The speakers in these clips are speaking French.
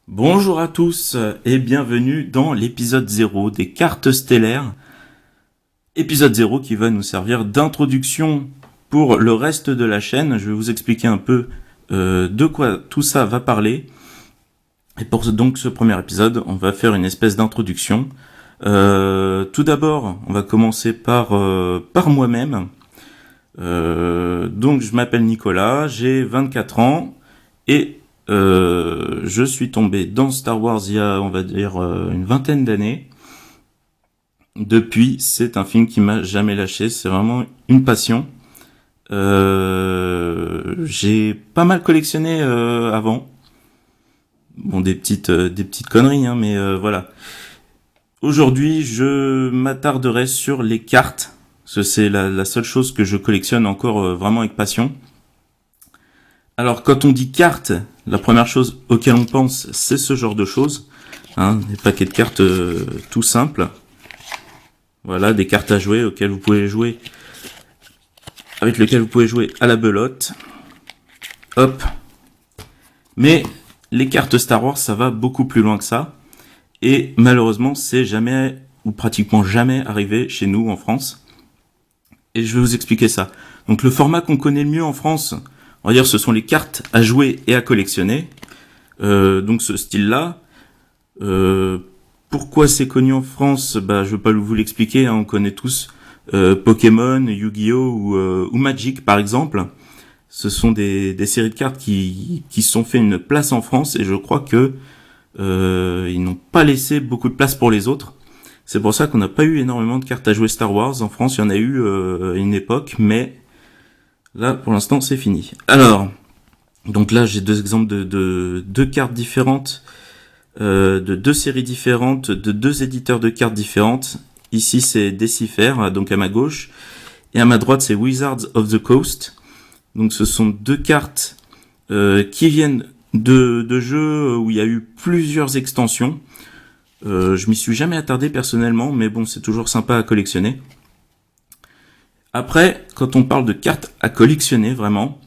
Bonjour à tous et bienvenue dans l'épisode 0 des cartes stellaires. Épisode 0 qui va nous servir d'introduction pour le reste de la chaîne. Je vais vous expliquer un peu de quoi tout ça va parler. Et pour donc ce premier épisode, on va faire une espèce d'introduction. Tout d'abord, on va commencer par moi-même. Donc je m'appelle Nicolas, j'ai 24 ans et je suis tombé dans Star Wars il y a, on va dire, une vingtaine d'années. Depuis, c'est un film qui m'a jamais lâché, c'est vraiment une passion. J'ai pas mal collectionné avant. Bon, des petites conneries, hein, mais voilà. Aujourd'hui, je m'attarderai sur les cartes. C'est la seule chose que je collectionne encore vraiment avec passion. Alors, quand on dit cartes, la première chose auquel on pense, c'est ce genre de choses. Hein, des paquets de cartes tout simples. Voilà, des cartes à jouer auxquelles vous pouvez jouer, avec lesquelles vous pouvez jouer à la belote. Hop. Mais les cartes Star Wars, ça va beaucoup plus loin que ça. Et malheureusement, c'est jamais, ou pratiquement jamais arrivé chez nous en France. Et je vais vous expliquer ça. Donc le format qu'on connaît le mieux en France, on va dire ce sont les cartes à jouer et à collectionner. Donc ce style-là. Pourquoi c'est connu en France? Bah, je vais pas vous l'expliquer, hein, on connaît tous Pokémon, Yu-Gi-Oh! Ou Magic par exemple. Ce sont des séries de cartes qui se sont fait une place en France et je crois que ils n'ont pas laissé beaucoup de place pour les autres. C'est pour ça qu'on n'a pas eu énormément de cartes à jouer Star Wars. En France, il y en a eu à une époque, mais là, pour l'instant, c'est fini. Alors, donc là, j'ai deux exemples de deux cartes différentes, de deux séries différentes, de deux éditeurs de cartes différentes. Ici, c'est Decipher, donc à ma gauche, et à ma droite, c'est Wizards of the Coast. Donc, ce sont deux cartes qui viennent de jeux où il y a eu plusieurs extensions. Je m'y suis jamais attardé personnellement, mais bon, c'est toujours sympa à collectionner. Après, quand on parle de cartes à collectionner, vraiment,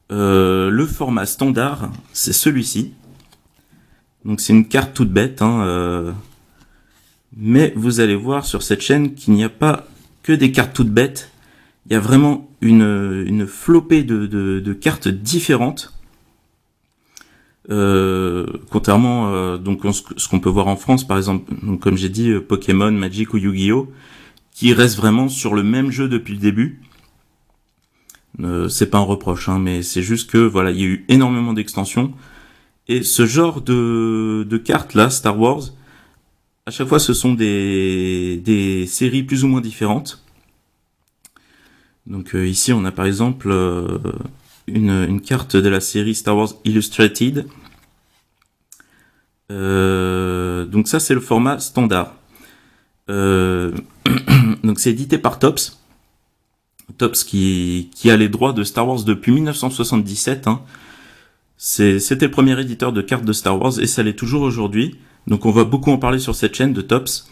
le format standard, c'est celui-ci. Donc c'est une carte toute bête, hein, mais vous allez voir sur cette chaîne qu'il n'y a pas que des cartes toutes bêtes. Il y a vraiment une flopée de cartes différentes. Contrairement donc ce qu'on peut voir en France par exemple, donc comme j'ai dit Pokémon, Magic ou Yu-Gi-Oh, qui restent vraiment sur le même jeu depuis le début. C'est pas un reproche, hein, mais c'est juste que voilà, il y a eu énormément d'extensions et ce genre de cartes là, Star Wars, à chaque fois ce sont des séries plus ou moins différentes. Donc ici on a par exemple une carte de la série Star Wars Illustrated. Donc ça c'est le format standard. Donc c'est édité par Topps. Topps qui a les droits de Star Wars depuis 1977. Hein. C'était le premier éditeur de cartes de Star Wars et ça l'est toujours aujourd'hui. Donc on va beaucoup en parler sur cette chaîne de Topps.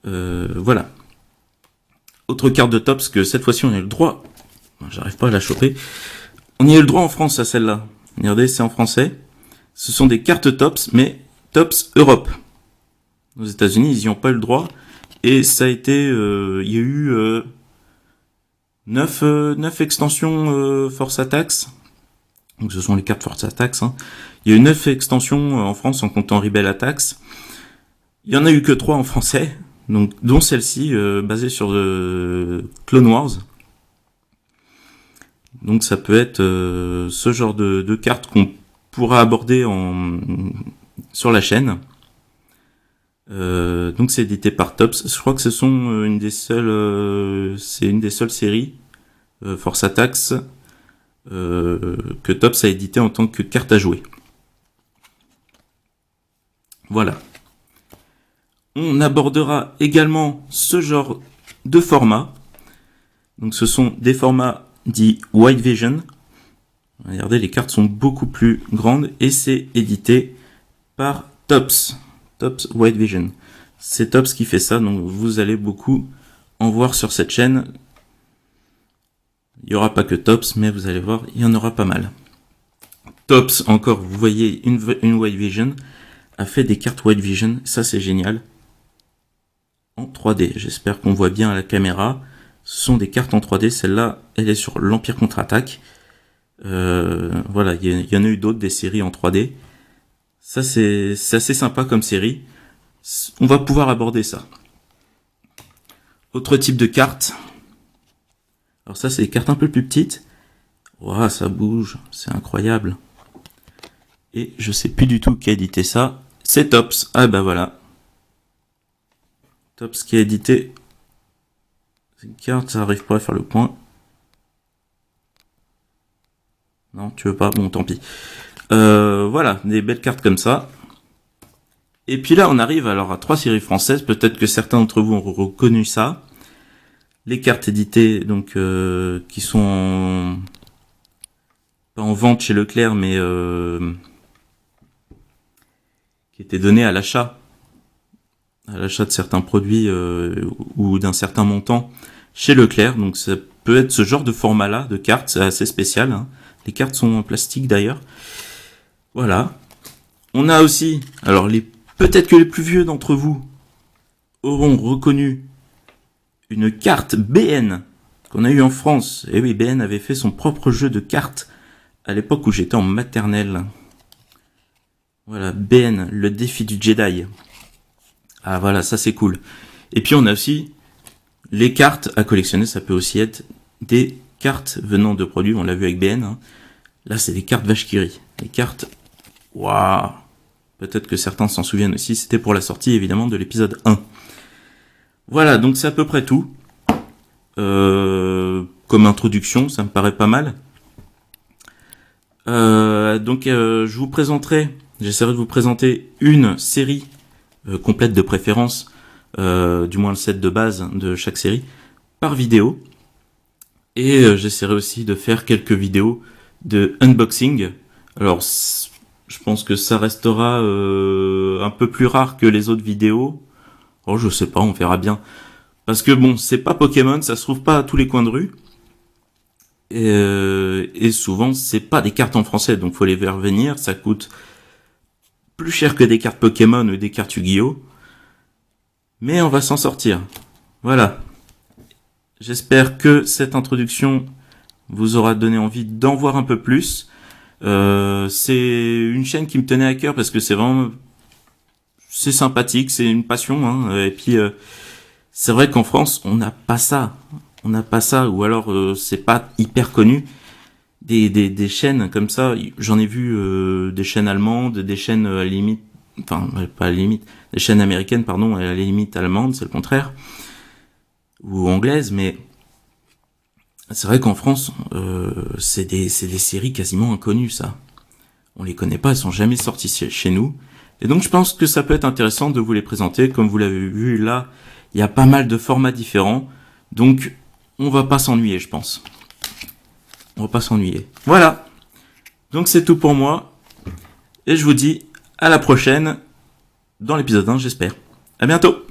Voilà. Autre carte de Topps que cette fois-ci on a le droit. J'arrive pas à la choper. On y a eu le droit en France à celle-là. Regardez, c'est en français. Ce sont des cartes Topps, mais Topps Europe. Aux États-Unis, ils n'y ont pas eu le droit. Et ça a été, il y a eu 9 extensions Force Attacks. Donc ce sont les cartes Force Attacks. Hein. Il y a eu 9 extensions en France en comptant Rebel Attacks. Il y en a eu que 3 en français, donc dont celle-ci basée sur Clone Wars. Donc ça peut être ce genre de cartes qu'on pourra aborder sur la chaîne. Donc c'est édité par Topps. Je crois que ce sont une des seules séries Force Attacks que Topps a édité en tant que carte à jouer. Voilà. On abordera également ce genre de format. Donc ce sont des formats dits White Vision. Regardez, les cartes sont beaucoup plus grandes et c'est édité par Topps. Topps White Vision. C'est Topps qui fait ça, donc vous allez beaucoup en voir sur cette chaîne. Il n'y aura pas que Topps, mais vous allez voir, il y en aura pas mal. Tops, encore, vous voyez, une White Vision a fait des cartes White Vision. Ça, c'est génial. En 3D. J'espère qu'on voit bien à la caméra. Ce sont des cartes en 3D. Celle-là, elle est sur l'Empire contre-attaque. Voilà, il y en a eu d'autres, des séries en 3D. Ça, c'est assez sympa comme série. On va pouvoir aborder ça. Autre type de cartes. Alors ça, c'est des cartes un peu plus petites. Waouh, ça bouge, c'est incroyable. Et je sais plus du tout qui a édité ça. C'est Tops. Ah bah voilà. Tops qui a édité. C'est une carte, ça arrive pas à faire le point. Non, tu veux pas? Bon, tant pis. Voilà, des belles cartes comme ça. Et puis là, on arrive alors à 3 séries françaises. Peut-être que certains d'entre vous ont reconnu ça. Les cartes éditées, donc qui sont pas en vente chez Leclerc, mais qui étaient données à l'achat de certains produits ou d'un certain montant chez Leclerc. Donc ça peut être ce genre de format-là de cartes, c'est assez spécial. Hein. Les cartes sont en plastique d'ailleurs. Voilà. On a aussi, alors peut-être que les plus vieux d'entre vous auront reconnu une carte BN qu'on a eu en France. Et oui, BN avait fait son propre jeu de cartes à l'époque où j'étais en maternelle. Voilà, BN, le défi du Jedi. Ah voilà, ça c'est cool. Et puis on a aussi les cartes à collectionner, ça peut aussi être des cartes venant de produits, on l'a vu avec BN. Hein. Là c'est des cartes vache qui rit. Les cartes, waouh. Peut-être que certains s'en souviennent aussi, c'était pour la sortie évidemment de l'épisode 1. Voilà, donc c'est à peu près tout. Comme introduction, ça me paraît pas mal. Je vous présenterai, j'essaierai de vous présenter une série complète de préférence, du moins le set de base de chaque série, par vidéo. Et j'essaierai aussi de faire quelques vidéos de unboxing. Alors, je pense que ça restera un peu plus rare que les autres vidéos. Oh, je sais pas, on verra bien. Parce que bon, c'est pas Pokémon, ça se trouve pas à tous les coins de rue. Et souvent, c'est pas des cartes en français, donc faut les faire venir. Ça coûte plus cher que des cartes Pokémon ou des cartes Yu-Gi-Oh! Mais on va s'en sortir. Voilà. J'espère que cette introduction vous aura donné envie d'en voir un peu plus. C'est une chaîne qui me tenait à cœur parce que c'est sympathique, c'est une passion. Hein, et puis, c'est vrai qu'en France, on n'a pas ça. On n'a pas ça, ou alors c'est pas hyper connu. Des chaînes comme ça, j'en ai vu des chaînes allemandes, des chaînes à la limite, enfin pas à la limite, des chaînes américaines, pardon, à la limite allemandes, c'est le contraire, ou anglaises, mais c'est vrai qu'en France, c'est des séries quasiment inconnues, ça. On les connaît pas, elles sont jamais sorties chez nous. Et donc je pense que ça peut être intéressant de vous les présenter. Comme vous l'avez vu là, il y a pas mal de formats différents. Donc on va pas s'ennuyer, je pense. On va pas s'ennuyer. Voilà. Donc c'est tout pour moi. Et je vous dis à la prochaine dans l'épisode 1, j'espère. À bientôt.